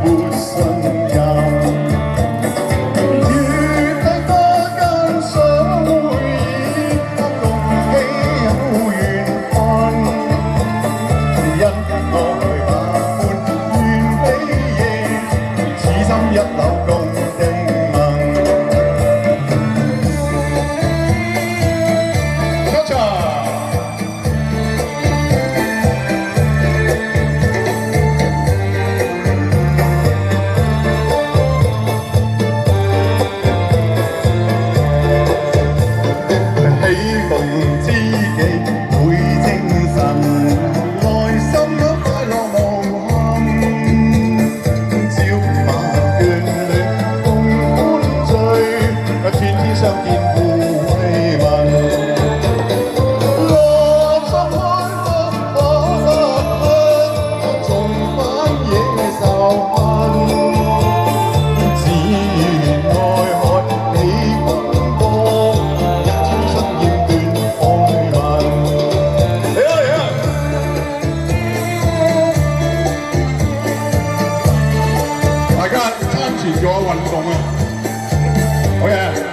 活信任。月底花間相會意，共喜有緣分。因愛把歡願比翼，此心一縷共定盟。知己會精神，內心有快樂無限。朝馬眷戀共歡聚，天天相見互慰問。落心開花花香，重返野獸恨。自願愛海你風波，一天出現斷風紋。大家參傳咗運動啊！好嘢！